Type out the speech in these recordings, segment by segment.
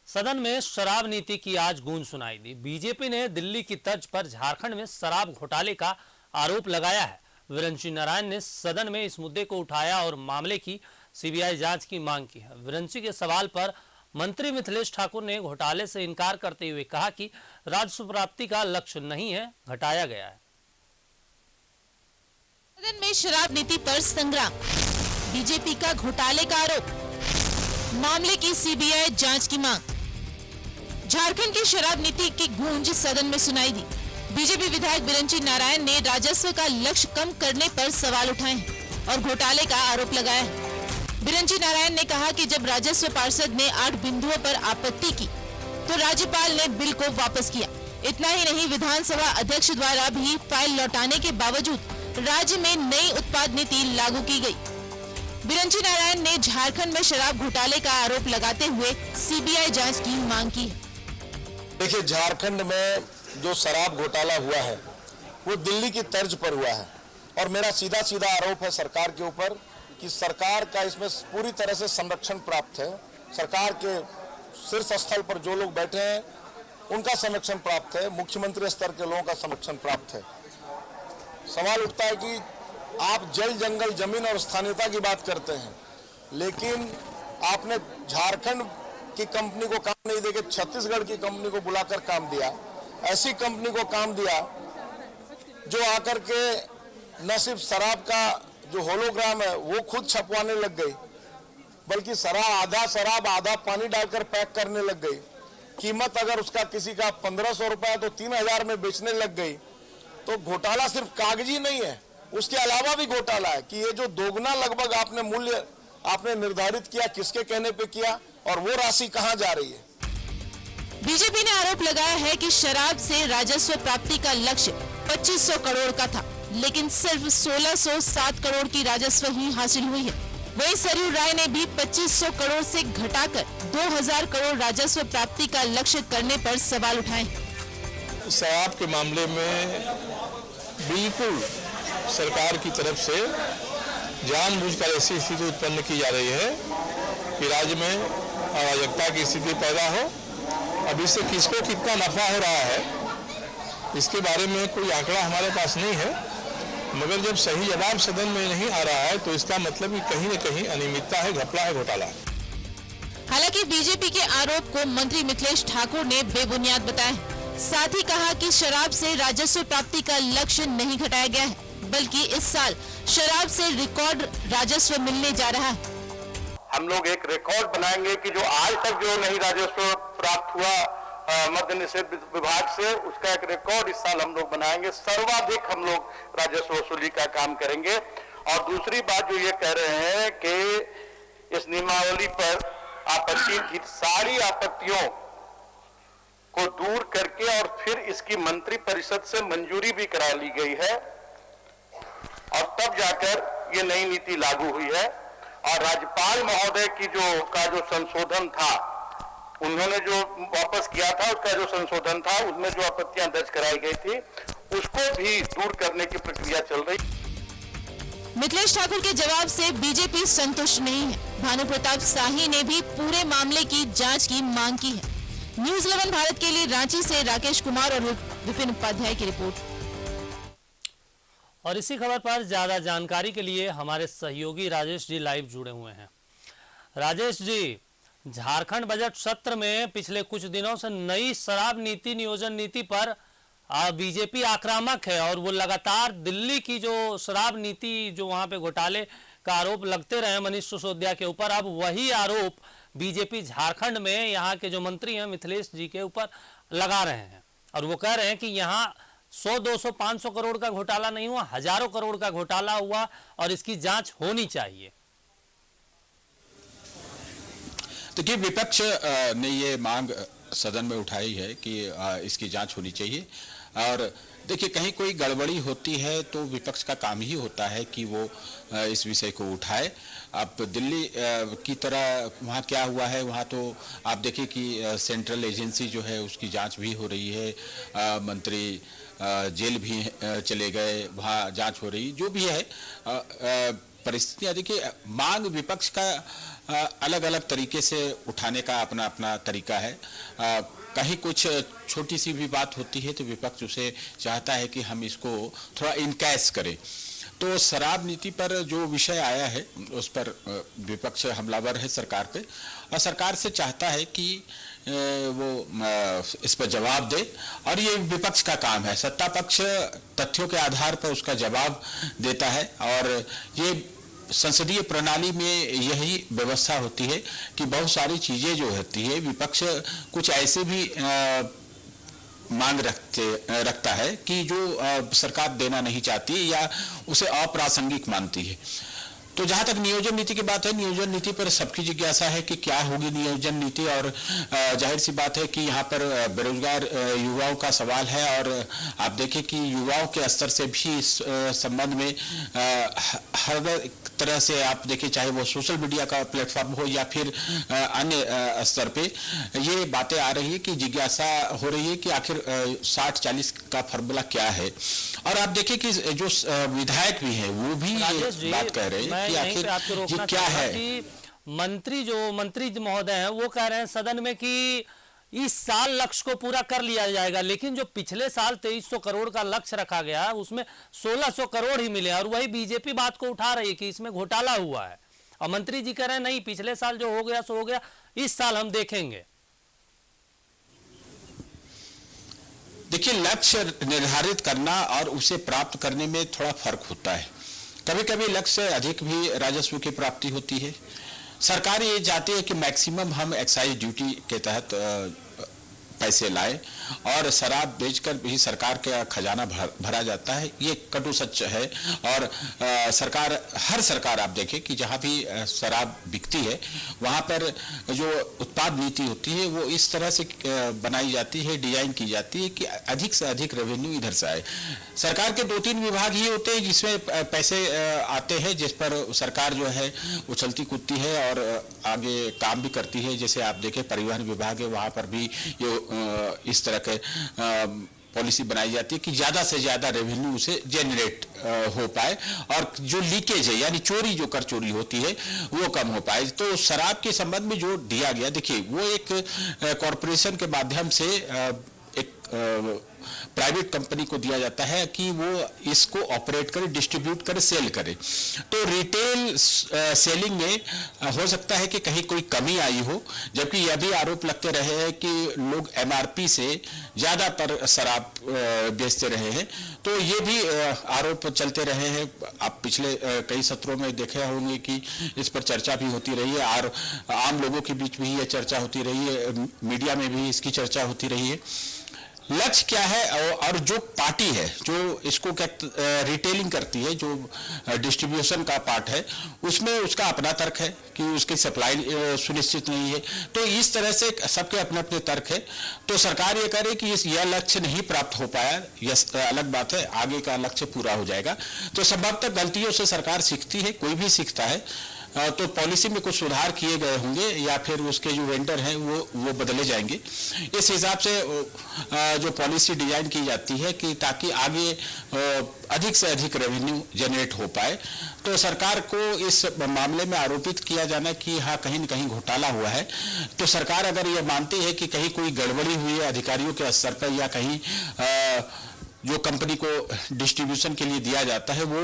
सदन में शराब नीति की आज गूंज सुनाई दी। बीजेपी ने दिल्ली की तर्ज पर झारखंड में शराब घोटाले का आरोप लगाया है। विरंची नारायण ने सदन में इस मुद्दे को उठाया और मामले की सीबीआई जांच की मांग की है। विरंची के सवाल पर मंत्री मिथिलेश ठाकुर ने घोटाले से इनकार करते हुए कहा कि राजस्व प्राप्ति का लक्ष्य नहीं है, घटाया गया है। सदन में शराब नीति पर संग्राम, बीजेपी का घोटाले का आरोप, मामले की सीबीआई जांच की मांग। झारखंड की शराब नीति की गूंज सदन में सुनाई दी। बीजेपी विधायक विरंची नारायण ने राजस्व का लक्ष्य कम करने पर सवाल उठाए और घोटाले का आरोप लगाया है। विरंची नारायण ने कहा कि जब राजस्व पार्षद ने 8 बिंदुओं पर आपत्ति की तो राज्यपाल ने बिल को वापस किया। इतना ही नहीं, विधानसभा अध्यक्ष द्वारा भी फाइल लौटाने के बावजूद राज्य में नई उत्पाद नीति लागू की गई। विरंची नारायण ने झारखंड में शराब घोटाले का आरोप लगाते हुए सीबीआई जांच की मांग की। देखिए, झारखंड में जो शराब घोटाला हुआ है वो दिल्ली की तर्ज पर हुआ है और मेरा सीधा सीधा आरोप है सरकार के ऊपर कि सरकार का इसमें पूरी तरह से संरक्षण प्राप्त है। सरकार के शीर्ष स्थल पर जो लोग बैठे हैं उनका संरक्षण प्राप्त है, मुख्यमंत्री स्तर के लोगों का संरक्षण प्राप्त है। सवाल उठता है कि आप जल, जंगल, जमीन और स्थानीयता की बात करते हैं, लेकिन आपने झारखंड की कंपनी को काम नहीं देके छत्तीसगढ़ की कंपनी को बुलाकर काम दिया। ऐसी कंपनी को काम दिया जो आकर के न सिर्फ शराब का जो होलोग्राम है वो खुद छपवाने लग गई, बल्कि आधा शराब आधा पानी डालकर पैक करने लग गई। कीमत अगर उसका किसी का 1500 रुपया तो 3000 में बेचने लग गई। तो घोटाला सिर्फ कागजी नहीं है, उसके अलावा भी घोटाला है कि ये जो दोगुना लगभग आपने मूल्य आपने निर्धारित किया, किसके कहने पे किया और वो राशि कहां जा रही है। बीजेपी ने आरोप लगाया है कि शराब से राजस्व प्राप्ति का लक्ष्य 2500 करोड़ का था, लेकिन सिर्फ 1607 करोड़ की राजस्व ही हासिल हुई है। वहीं सरयू राय ने भी 2500 करोड़ से घटाकर 2000 करोड़ राजस्व प्राप्ति का लक्ष्य करने पर सवाल उठाए। शराब के मामले में बिल्कुल सरकार की तरफ से जानबूझकर ऐसी स्थिति उत्पन्न की जा रही है कि राज्य में अराजकता की स्थिति पैदा हो। अब इससे किसको कितना नफा हो रहा है इसके बारे में कोई आंकड़ा हमारे पास नहीं है, मगर जब सही जवाब सदन में नहीं आ रहा है तो इसका मतलब कि कहीं न कहीं अनियमितता है, घपला है, घोटाला है। हालांकि बीजेपी के आरोप को मंत्री मिथिलेश ठाकुर ने बेबुनियाद बताया। साथ ही कहा कि शराब से राजस्व प्राप्ति का लक्ष्य नहीं घटाया गया है, बल्कि इस साल शराब से रिकॉर्ड राजस्व मिलने जा रहा है। हम लोग एक रिकॉर्ड बनाएंगे कि जो आज तक जो नहीं राजस्व प्राप्त हुआ मद्य निषेध विभाग से, उसका एक रिकॉर्ड इस साल हम लोग बनाएंगे। सर्वाधिक हम लोग राजस्व वसूली का काम करेंगे। और दूसरी बात जो ये कह रहे हैं कि इस नियमावली पर आपत्ति की सारी आपत्तियों को दूर करके और फिर इसकी मंत्री परिषद से मंजूरी भी करा ली गई है और तब जाकर ये नई नीति लागू हुई है। और राज्यपाल महोदय की जो संशोधन था, उन्होंने जो वापस किया था, उसका जो संशोधन था उसमें जो आपत्तियां दर्ज कराई गई थी उसको भी दूर करने की प्रक्रिया चल रही। मिथिलेश ठाकुर के जवाब से बीजेपी संतुष्ट नहीं है। भानु प्रताप शाही ने भी पूरे मामले की जांच की मांग की है। न्यूज़ 11 भारत के लिए रांची से राकेश कुमार और विपिन उपाध्याय की रिपोर्ट। और इसी खबर पर ज्यादा जानकारी के लिए हमारे सहयोगी राजेश जी लाइव जुड़े हुए हैं। राजेश जी, झारखंड बजट सत्र में पिछले कुछ दिनों से नई शराब नीति नियोजन नीति पर बीजेपी आक्रामक है और वो लगातार दिल्ली की जो शराब नीति जो वहां पे घोटाले का आरोप लगते रहे मनीष सिसोदिया के ऊपर, अब वही आरोप बीजेपी झारखंड में यहाँ के जो मंत्री हैं मिथिलेश जी के ऊपर लगा रहे हैं और वो कह रहे हैं कि यहाँ 100, 200, 500 करोड़ का घोटाला नहीं हुआ, हजारों करोड़ का घोटाला हुआ और इसकी जांच होनी चाहिए। देखिए, विपक्ष ने ये मांग सदन में उठाई है कि इसकी जांच होनी चाहिए। और देखिए, कहीं कोई गड़बड़ी होती है तो विपक्ष का काम ही होता है कि वो इस विषय को उठाए। अब दिल्ली की तरह वहाँ क्या हुआ है, वहाँ तो आप देखिए कि सेंट्रल एजेंसी जो है उसकी जांच भी हो रही है, मंत्री जेल भी चले गए, वहाँ जांच हो रही, जो भी है परिस्थितियां देखिए, मांग विपक्ष का अलग अलग तरीके से उठाने का अपना अपना तरीका है। कहीं कुछ छोटी सी भी बात होती है तो विपक्ष उसे चाहता है कि हम इसको थोड़ा इनकैश करें। तो शराब नीति पर जो विषय आया है उस पर विपक्ष हमलावर है सरकार पे, और सरकार से चाहता है कि वो इस पर जवाब दे, और ये विपक्ष का काम है। सत्ता पक्ष तथ्यों के आधार पर उसका जवाब देता है, और ये संसदीय प्रणाली में यही व्यवस्था होती है कि बहुत सारी चीजें जो होती है विपक्ष कुछ ऐसे भी मांग रखता है कि जो सरकार देना नहीं चाहती या उसे अप्रासंगिक मानती है। तो जहां तक नियोजन नीति की बात है, नियोजन नीति पर सबकी जिज्ञासा है कि क्या होगी नियोजन नीति, और जाहिर सी बात है कि यहाँ पर बेरोजगार युवाओं का सवाल है, और आप देखें कि युवाओं के स्तर से भी इस संबंध में हर तरह से आप देखें, चाहे वो सोशल मीडिया का प्लेटफॉर्म हो या फिर अन्य स्तर पे, ये बातें आ रही है कि जिज्ञासा हो रही है कि आखिर 60-40 का फॉर्मूला क्या है। और आप देखें कि जो विधायक भी हैं वो भी ये बात कह रहे हैं कि आखिर ये क्या है। मंत्री महोदय हैं वो कह रहे हैं सदन में कि इस साल लक्ष्य को पूरा कर लिया जाएगा, लेकिन जो पिछले साल 2300 करोड़ का लक्ष्य रखा गया उसमें 1600 करोड़ ही मिले, और वही बीजेपी बात को उठा रही है कि इसमें घोटाला हुआ है, और मंत्री जी कह रहे हैं नहीं, पिछले साल जो हो गया सो हो गया, इस साल हम देखेंगे। देखिए, लक्ष्य निर्धारित करना और उसे प्राप्त करने में थोड़ा फर्क होता है। कभी कभी लक्ष्य से अधिक भी राजस्व की प्राप्ति होती है। सरकार ये चाहती है कि मैक्सिमम हम एक्साइज ड्यूटी के तहत पैसे लाए, और शराब बेचकर भी सरकार का खजाना भरा जाता है। ये कटु सच है। और हर सरकार आप देखें कि जहाँ भी शराब बिकती है वहाँ पर जो उत्पाद नीति होती है वो इस तरह से बनाई जाती है, डिजाइन की जाती है कि अधिक से अधिक रेवेन्यू इधर से आए। सरकार के 2-3 विभाग ही होते हैं जिसमें पैसे आते हैं, जिस पर सरकार जो है उछलती कूदती है और आगे काम भी करती है। जैसे आप देखें परिवहन विभाग है, वहाँ पर भी ये इस तरह के पॉलिसी बनाई जाती है कि ज्यादा से ज्यादा रेवेन्यू उसे जनरेट हो पाए, और जो लीकेज है यानी चोरी, जो कर चोरी होती है वो कम हो पाए। तो शराब के संबंध में जो दिया गया, देखिए वो एक कॉरपोरेशन के माध्यम से एक प्राइवेट कंपनी को दिया जाता है कि वो इसको ऑपरेट करे, डिस्ट्रीब्यूट करे, सेल करे। तो रिटेल सेलिंग में हो सकता है कि कहीं कोई कमी आई हो, जबकि यह भी आरोप लगते रहे हैं कि लोग एमआरपी से ज्यादा पर शराब बेचते रहे हैं। तो ये भी आरोप चलते रहे हैं। आप पिछले कई सत्रों में देखे होंगे कि इस पर चर्चा भी होती रही है, और आम लोगों के बीच भी ये चर्चा होती रही है, मीडिया में भी इसकी चर्चा होती रही है। लक्ष्य क्या है, और जो पार्टी है जो इसको रिटेलिंग करती है, जो डिस्ट्रीब्यूशन का पार्ट है, उसमें उसका अपना तर्क है कि उसकी सप्लाई सुनिश्चित नहीं है। तो इस तरह से सबके अपने अपने तर्क है। तो सरकार ये करे कि यह लक्ष्य नहीं प्राप्त हो पाया, यह अलग बात है, आगे का लक्ष्य पूरा हो जाएगा। तो संभवतः गलतियों से सरकार सीखती है, कोई भी सीखता है। तो पॉलिसी में कुछ सुधार किए गए होंगे, या फिर उसके जो वेंडर हैं वो बदले जाएंगे। इस हिसाब से जो पॉलिसी डिजाइन की जाती है कि ताकि आगे अधिक से अधिक रेवेन्यू जनरेट हो पाए। तो सरकार को इस मामले में आरोपित किया जाना कि हाँ कहीं न कहीं घोटाला हुआ है, तो सरकार अगर ये मानती है कि कहीं कोई गड़बड़ी हुई है अधिकारियों के स्तर पर, या कहीं जो कंपनी को डिस्ट्रीब्यूशन के लिए दिया जाता है वो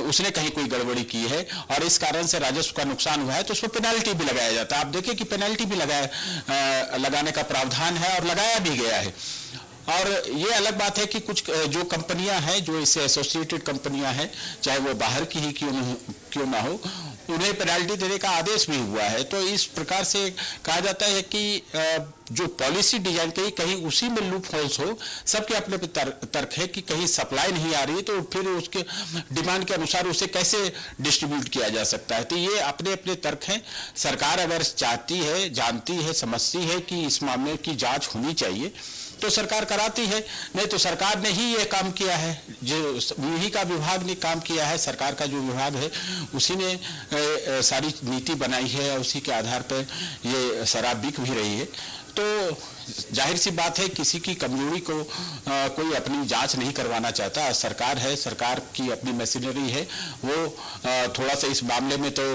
उसने कहीं कोई गड़बड़ी की है और इस कारण से राजस्व का नुकसान हुआ है, तो उस पर पेनल्टी भी लगाया जाता है। आप देखिए कि पेनल्टी भी लगाने का प्रावधान है और लगाया भी गया है। और ये अलग बात है कि कुछ जो कंपनियां हैं, जो इससे एसोसिएटेड कंपनियां हैं, चाहे वो बाहर की ही क्यों ना हो, उन्हें पेनल्टी देने का आदेश भी हुआ है। तो इस प्रकार से कहा जाता है कि जो पॉलिसी डिजाइन कहीं उसी में लूप होल्स हो। सबके अपने तर्क है कि कहीं सप्लाई नहीं आ रही तो फिर उसके डिमांड के अनुसार उसे कैसे डिस्ट्रीब्यूट किया जा सकता है। तो ये अपने अपने तर्क हैं। सरकार अगर चाहती है, जानती है, समझती है कि इस मामले की जांच होनी चाहिए तो सरकार कराती है, नहीं तो सरकार ने ही ये काम किया है, जो विधि का विभाग ने काम किया है, सरकार का जो विभाग है उसी ने सारी नीति बनाई है और उसी के आधार पर ये शराब बिक भी रही है। तो जाहिर सी बात है, किसी की कमजोरी को कोई अपनी जांच नहीं करवाना चाहता। सरकार है, सरकार की अपनी मशीनरी है, वो थोड़ा सा इस मामले में तो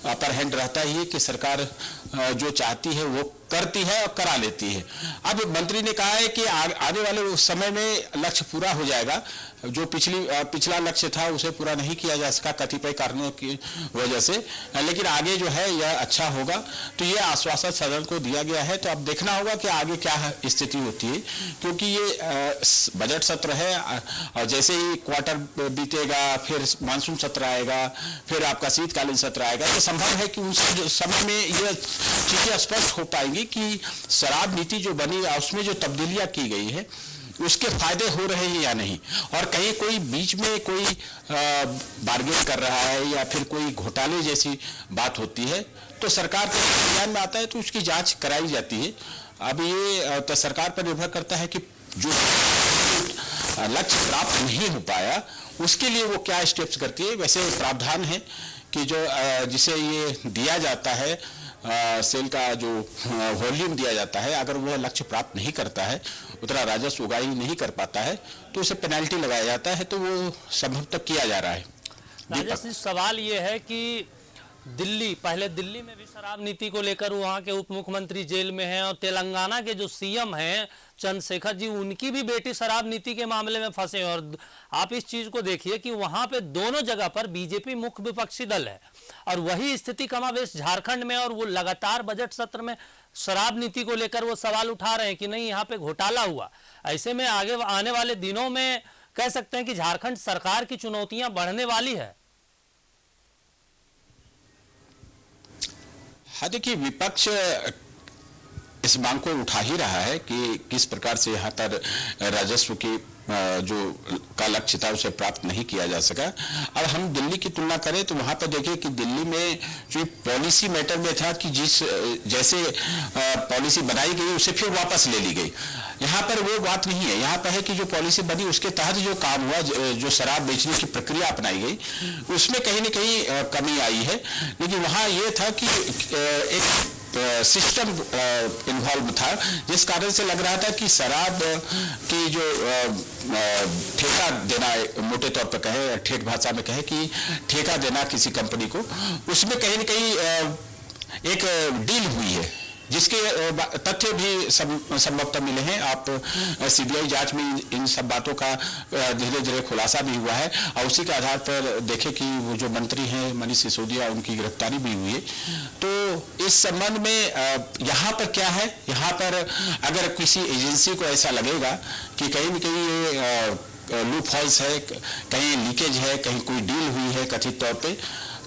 अपर हैंड रहता ही है कि सरकार जो चाहती है वो करती है और करा लेती है। अब मंत्री ने कहा है कि आने वाले समय में लक्ष्य पूरा हो जाएगा। जो पिछला लक्ष्य था उसे पूरा नहीं किया जा सका कतिपय कारणों की वजह से, लेकिन आगे जो है यह अच्छा होगा। तो ये आश्वासन सदन को दिया गया है। तो अब देखना होगा कि आगे क्या स्थिति होती है, क्योंकि ये बजट सत्र है और जैसे ही क्वार्टर बीतेगा, फिर मानसून सत्र आएगा, फिर आपका शीतकालीन सत्र आएगा, तो संभव है कि उस समय में यह चीजें स्पष्ट हो पाएंगी कि शराब नीति जो बनी उसमें जो तब्दीलियां की गई है उसके फायदे हो रहे हैं या नहीं, और कहीं कोई बीच में कोई बार्गेन कर रहा है या फिर कोई घोटाले जैसी बात होती है तो सरकार के ध्यान में आता है तो उसकी जांच कराई जाती है। अब ये तो सरकार पर निर्भर करता है कि जो लक्ष्य प्राप्त नहीं हो पाया उसके लिए वो क्या स्टेप्स करती है। वैसे प्रावधान है कि जो जिसे ये दिया जाता है सेल का जो वॉल्यूम दिया जाता है, अगर वह लक्ष्य प्राप्त नहीं करता है, उतना राजस्व उगाही नहीं कर पाता है तो उसे पेनल्टी लगाया जाता है। तो वो संभवतः किया जा रहा है। राजेश जी, सवाल ये है कि पहले दिल्ली में भी शराब नीति को लेकर वहाँ के उप मुख्यमंत्री जेल में हैं और तेलंगाना के जो सीएम हैं चंद्रशेखर जी, उनकी भी बेटी शराब नीति के मामले में फंसे हैं। और आप इस चीज को देखिए कि वहां पे दोनों जगह पर बीजेपी मुख्य विपक्षी दल है और वही स्थिति कमाबेश झारखंड में, और वो लगातार बजट सत्र में शराब नीति को लेकर वो सवाल उठा रहे हैं कि नहीं यहाँ पे घोटाला हुआ। ऐसे में आगे आने वाले दिनों में कह सकते हैं कि झारखंड सरकार की चुनौतियां बढ़ने वाली है। हाँ, देखिए, विपक्ष इस मांग को उठा ही रहा है कि किस प्रकार से यहाँ पर राजस्व की जो का लक्ष्य था उसे प्राप्त नहीं किया जा सका। अब हम दिल्ली की तुलना करें तो वहां पर देखिए कि दिल्ली में जो पॉलिसी मैटर में था कि जैसे पॉलिसी बनाई गई उसे फिर वापस ले ली गई। यहाँ पर वो बात नहीं है। यहाँ पर है कि जो पॉलिसी बनी उसके तहत जो काम हुआ, जो शराब बेचने की प्रक्रिया अपनाई गई उसमें कहीं न कहीं कमी आई है। लेकिन वहाँ ये था कि एक सिस्टम इन्वॉल्व था, जिस कारण से लग रहा था कि शराब की जो ठेका देना, मोटे तौर पर कहे, ठेठ भाषा में कहे कि ठेका देना किसी कंपनी को, उसमें कहीं न कहीं एक डील हुई है जिसके तथ्य भी संभवतः मिले हैं। आप सीबीआई जांच में इन सब बातों का धीरे धीरे खुलासा भी हुआ है और उसी के आधार पर देखें कि वो जो मंत्री हैं मनीष सिसोदिया, उनकी गिरफ्तारी भी हुई है। तो इस संबंध में यहाँ पर क्या है, यहाँ पर अगर किसी एजेंसी को ऐसा लगेगा कि कहीं न कहीं ये लूप होल्स है, कहीं लीकेज है, कहीं कोई डील हुई है कथित तौर पर,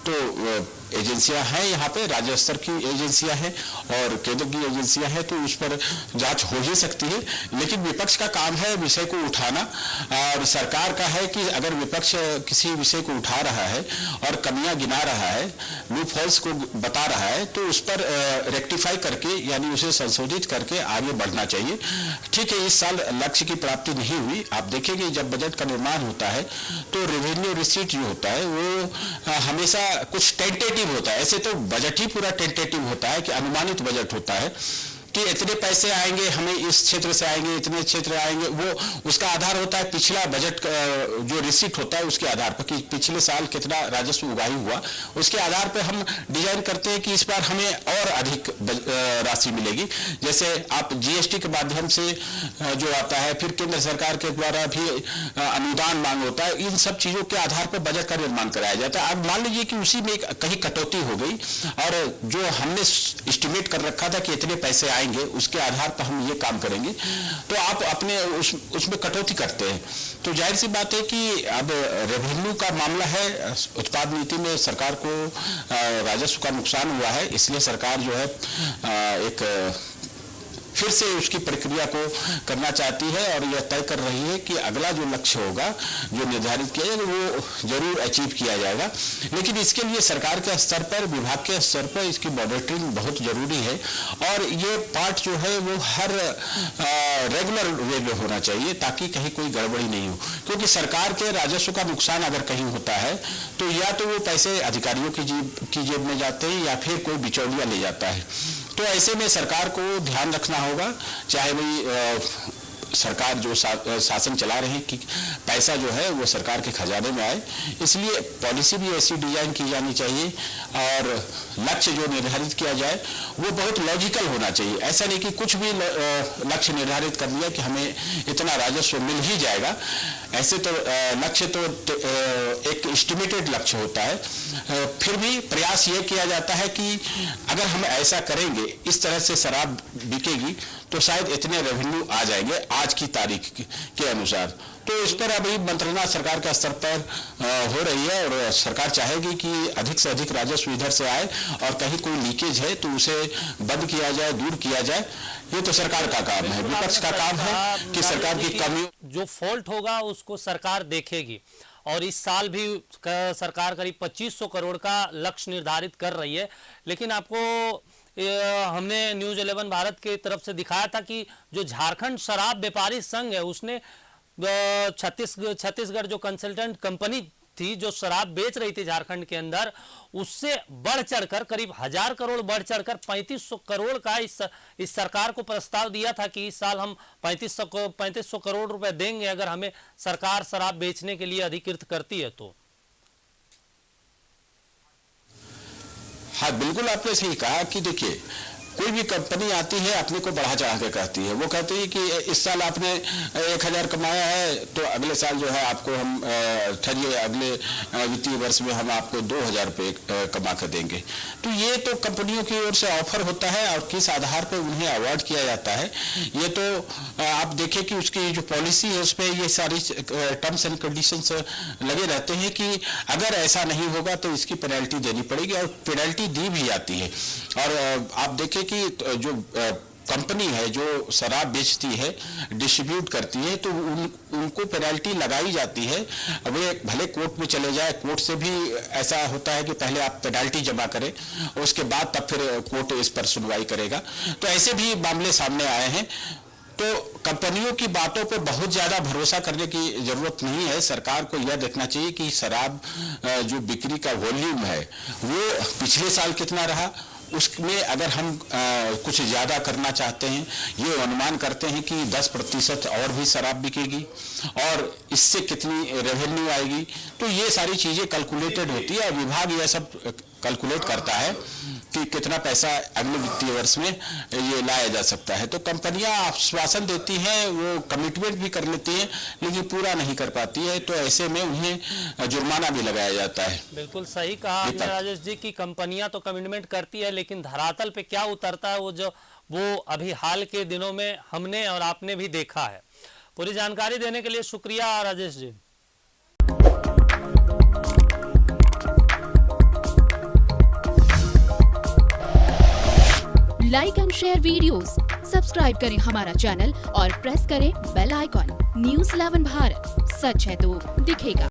तो एजेंसियां हैं, यहाँ पे राज्य स्तर की एजेंसियां हैं और केंद्र की एजेंसियां हैं, तो उस पर जांच हो ही सकती है। लेकिन विपक्ष का काम है विषय को उठाना, और सरकार का है कि अगर विपक्ष किसी विषय को उठा रहा है और कमियां गिना रहा है, लूप होल्स को बता रहा है, तो उस पर रेक्टिफाई करके यानी उसे संशोधित करके आगे बढ़ना चाहिए। ठीक है, इस साल लक्ष्य की प्राप्ति नहीं हुई। आप देखेंगे जब बजट का निर्माण होता है तो रेवेन्यू रिसीट जो होता है वो हमेशा कुछ टेंटेटिव होता है। ऐसे तो बजट ही पूरा टेंटेटिव होता है कि अनुमानित बजट होता है कि इतने पैसे आएंगे, हमें इस क्षेत्र से आएंगे, इतने क्षेत्र आएंगे। वो उसका आधार होता है पिछला बजट का जो रिसीट होता है उसके आधार पर कि पिछले साल कितना राजस्व उगाही हुआ, उसके आधार पर हम डिजाइन करते हैं कि इस बार हमें और अधिक राशि मिलेगी। जैसे आप जीएसटी के माध्यम से जो आता है, फिर केंद्र सरकार के द्वारा भी अनुदान मांग होता है, इन सब चीजों के आधार पर बजट का निर्माण कराया जाता है। अब मान लीजिए कि उसी में कहीं कटौती हो गई और जो हमने एस्टिमेट कर रखा था कि इतने पैसे आएंगे, उसके आधार पर हम ये काम करेंगे, तो आप अपने उसमें कटौती करते हैं। तो जाहिर सी बात है कि अब रेवेन्यू का मामला है, उत्पाद नीति में सरकार को राजस्व का नुकसान हुआ है, इसलिए सरकार जो है एक फिर से उसकी प्रक्रिया को करना चाहती है और यह तय कर रही है कि अगला जो लक्ष्य होगा, जो निर्धारित किया जाएगा, वो जरूर अचीव किया जाएगा। लेकिन इसके लिए सरकार के स्तर पर, विभाग के स्तर पर इसकी मॉनिटरिंग बहुत जरूरी है और ये पार्ट जो है वो हर रेगुलर वे में होना चाहिए ताकि कहीं कोई गड़बड़ी नहीं हो। क्योंकि सरकार के राजस्व का नुकसान अगर कहीं होता है तो या तो वो पैसे अधिकारियों की जेब में जाते हैं या फिर कोई बिचौलिया ले जाता है। तो ऐसे में सरकार को ध्यान रखना होगा, चाहे वही सरकार जो शासन चला रहे हैं कि पैसा जो है वो सरकार के खजाने में आए। इसलिए पॉलिसी भी ऐसी डिजाइन की जानी चाहिए और लक्ष्य जो निर्धारित किया जाए वो बहुत लॉजिकल होना चाहिए। ऐसा नहीं कि कुछ भी लक्ष्य निर्धारित कर दिया कि हमें इतना राजस्व मिल ही जाएगा। ऐसे तो लक्ष्य तो एक एस्टिमेटेड लक्ष्य होता है। फिर भी प्रयास ये किया जाता है कि अगर हम ऐसा करेंगे, इस तरह से शराब बिकेगी तो शायद इतने रेवेन्यू आ जाएंगे आज की तारीख के अनुसार। तो इस पर अभी मंत्रणा सरकार के स्तर पर हो रही है और सरकार चाहेगी कि अधिक से अधिक राजस्व इधर से आए और कहीं कोई लीकेज है तो उसे बंद किया जाए, दूर किया जाए। ये तो सरकार का काम है, विपक्ष का काम है कि सरकार की कमियों, जो फॉल्ट होगा उसको सरकार देखेगी। और इस साल भी सरकार करीब 2500 करोड़ का लक्ष्य निर्धारित कर रही है। लेकिन आपको हमने न्यूज़ 11 भारत के तरफ से दिखाया था कि जो झारखंड शराब व्यापारी संघ है उसने छत्तीसगढ़ जो कंसल्टेंट कंपनी थी जो शराब बेच रही थी झारखंड के अंदर, उससे बढ़ चढ़कर करीब 1000 करोड़ बढ़ चढ़कर 3500 करोड़ का इस सरकार को प्रस्ताव दिया था कि इस साल हम 3500 करोड़ रुपए देंगे अगर हमें सरकार शराब बेचने के लिए अधिकृत करती है तो। हाँ, बिल्कुल आपने सही कहा कि देखिए कोई भी कंपनी आती है अपने को बढ़ा चढ़ा के कहती है। वो कहती है कि इस साल आपने 1000 कमाया है तो अगले साल जो है आपको हम ठहरिए अगले वित्तीय वर्ष में हम आपको 2000 रुपये कमा कर देंगे। तो ये तो कंपनियों की ओर से ऑफर होता है और किस आधार पर उन्हें अवार्ड किया जाता है ये तो आप देखिए कि उसकी जो पॉलिसी है उसमें ये सारी टर्म्स एंड कंडीशंस लगे रहते हैं कि अगर ऐसा नहीं होगा तो इसकी पेनल्टी देनी पड़ेगी और पेनल्टी दी भी जाती है। और आप देखिए कि जो कंपनी है जो शराब बेचती है, डिस्ट्रीब्यूट करती है, तो उनको पेनल्टी लगाई जाती है। वे भले कोर्ट में चले जाए, कोर्ट से भी ऐसा होता है कि पहले आप पेनल्टी जमा करें और उसके बाद तब फिर कोर्ट इस पर सुनवाई करेगा। तो ऐसे भी मामले सामने आए हैं। तो कंपनियों की बातों पर बहुत ज्यादा भरोसा करने की जरूरत नहीं है। सरकार को यह देखना चाहिए कि शराब जो बिक्री का वॉल्यूम है वो पिछले साल कितना रहा, उसमें अगर हम कुछ ज़्यादा करना चाहते हैं, ये अनुमान करते हैं कि 10% और भी शराब बिकेगी और इससे कितनी रेवेन्यू आएगी। तो ये सारी चीज़ें कैलकुलेटेड होती है और विभाग यह सब कैलकुलेट करता है कि कितना पैसा अगले वित्तीय वर्ष में ये लाया जा सकता है। तो कंपनियां आश्वासन देती हैं, वो कमिटमेंट भी कर लेती हैं लेकिन पूरा नहीं कर पाती है, तो ऐसे में उन्हें जुर्माना भी लगाया जाता है। बिल्कुल सही कहा आपने राजेश जी की कंपनियां तो कमिटमेंट करती है लेकिन धरातल पे क्या उतरता है वो अभी हाल के दिनों में हमने और आपने भी देखा है। पूरी जानकारी देने के लिए शुक्रिया Rajesh ji. Like and share videos, subscribe करें हमारा चैनल और प्रेस करें बेल आइकॉन। न्यूज़ 11 भारत, सच है तो दिखेगा।